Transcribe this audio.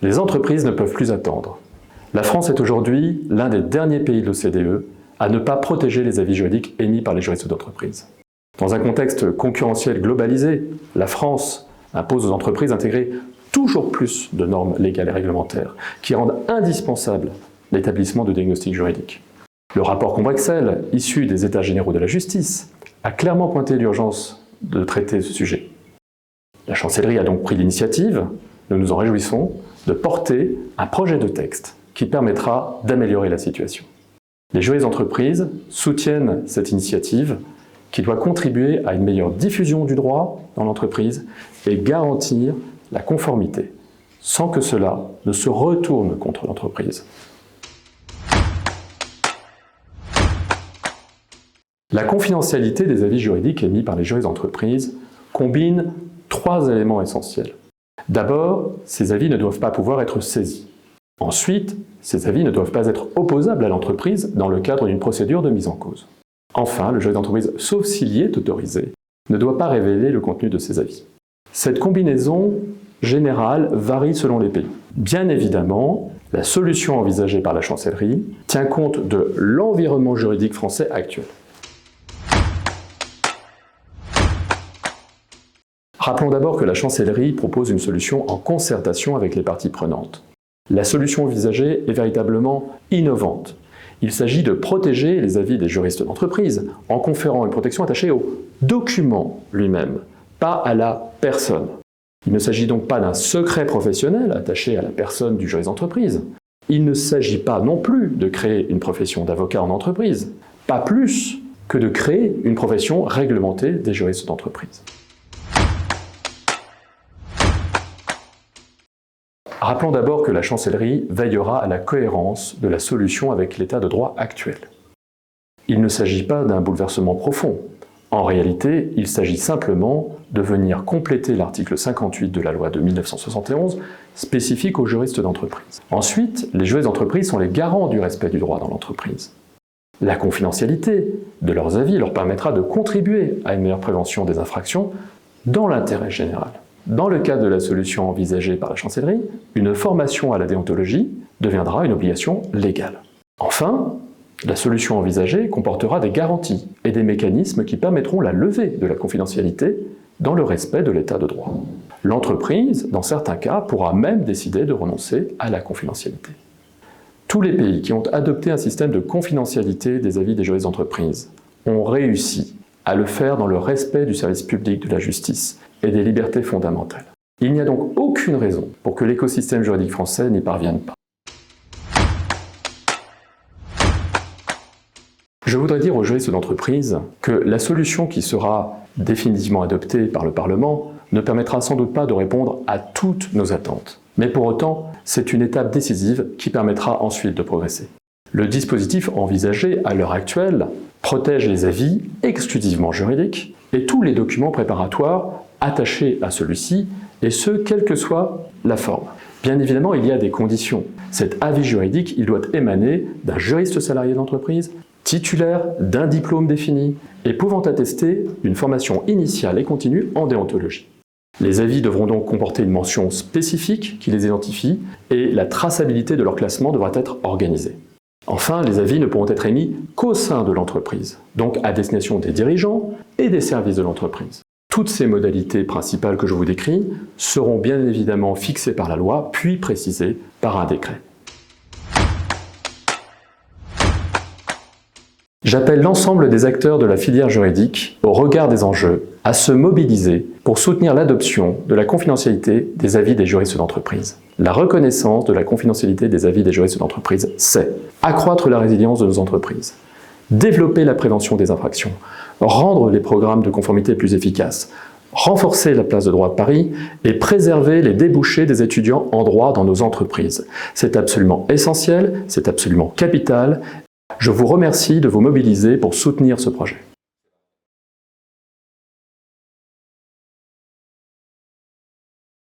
Les entreprises ne peuvent plus attendre. La France est aujourd'hui l'un des derniers pays de l'OCDE à ne pas protéger les avis juridiques émis par les juristes d'entreprise. Dans un contexte concurrentiel globalisé, la France impose aux entreprises d'intégrer toujours plus de normes légales et réglementaires qui rendent indispensable l'établissement de diagnostics juridiques. Le rapport Combrexel, issu des États généraux de la justice, a clairement pointé l'urgence de traiter ce sujet. La chancellerie a donc pris l'initiative, nous nous en réjouissons, de porter un projet de texte qui permettra d'améliorer la situation. Les juristes d'entreprise soutiennent cette initiative qui doit contribuer à une meilleure diffusion du droit dans l'entreprise et garantir la conformité, sans que cela ne se retourne contre l'entreprise. La confidentialité des avis juridiques émis par les juristes d'entreprise combine 3 éléments essentiels. D'abord, ces avis ne doivent pas pouvoir être saisis. Ensuite, ces avis ne doivent pas être opposables à l'entreprise dans le cadre d'une procédure de mise en cause. Enfin, le juriste d'entreprise, sauf s'il y est autorisé, ne doit pas révéler le contenu de ces avis. Cette combinaison générale varie selon les pays. Bien évidemment, la solution envisagée par la chancellerie tient compte de l'environnement juridique français actuel. Rappelons d'abord que la chancellerie propose une solution en concertation avec les parties prenantes. La solution envisagée est véritablement innovante. Il s'agit de protéger les avis des juristes d'entreprise en conférant une protection attachée au document lui-même, pas à la personne. Il ne s'agit donc pas d'un secret professionnel attaché à la personne du juriste d'entreprise. Il ne s'agit pas non plus de créer une profession d'avocat en entreprise, pas plus que de créer une profession réglementée des juristes d'entreprise. Rappelons d'abord que la chancellerie veillera à la cohérence de la solution avec l'état de droit actuel. Il ne s'agit pas d'un bouleversement profond. En réalité, il s'agit simplement de venir compléter l'article 58 de la loi de 1971 spécifique aux juristes d'entreprise. Ensuite, les juristes d'entreprise sont les garants du respect du droit dans l'entreprise. La confidentialité de leurs avis leur permettra de contribuer à une meilleure prévention des infractions dans l'intérêt général. Dans le cadre de la solution envisagée par la chancellerie, une formation à la déontologie deviendra une obligation légale. Enfin, la solution envisagée comportera des garanties et des mécanismes qui permettront la levée de la confidentialité dans le respect de l'état de droit. L'entreprise, dans certains cas, pourra même décider de renoncer à la confidentialité. Tous les pays qui ont adopté un système de confidentialité des avis des juristes d'entreprise ont réussi à le faire dans le respect du service public de la justice et des libertés fondamentales. Il n'y a donc aucune raison pour que l'écosystème juridique français n'y parvienne pas. Je voudrais dire aux juristes d'entreprise que la solution qui sera définitivement adoptée par le Parlement ne permettra sans doute pas de répondre à toutes nos attentes. Mais pour autant, c'est une étape décisive qui permettra ensuite de progresser. Le dispositif envisagé à l'heure actuelle protège les avis exclusivement juridiques et tous les documents préparatoires attachés à celui-ci, et ce, quelle que soit la forme. Bien évidemment, il y a des conditions. Cet avis juridique, il doit émaner d'un juriste salarié d'entreprise, titulaire d'un diplôme défini et pouvant attester d'une formation initiale et continue en déontologie. Les avis devront donc comporter une mention spécifique qui les identifie et la traçabilité de leur classement devra être organisée. Enfin, les avis ne pourront être émis qu'au sein de l'entreprise, donc à destination des dirigeants et des services de l'entreprise. Toutes ces modalités principales que je vous décris seront bien évidemment fixées par la loi, puis précisées par un décret. J'appelle l'ensemble des acteurs de la filière juridique, au regard des enjeux, à se mobiliser pour soutenir l'adoption de la confidentialité des avis des juristes d'entreprise. La reconnaissance de la confidentialité des avis des juristes d'entreprise, c'est accroître la résilience de nos entreprises, développer la prévention des infractions, rendre les programmes de conformité plus efficaces, renforcer la place de droit de Paris et préserver les débouchés des étudiants en droit dans nos entreprises. C'est absolument essentiel, c'est absolument capital. Je vous remercie de vous mobiliser pour soutenir ce projet.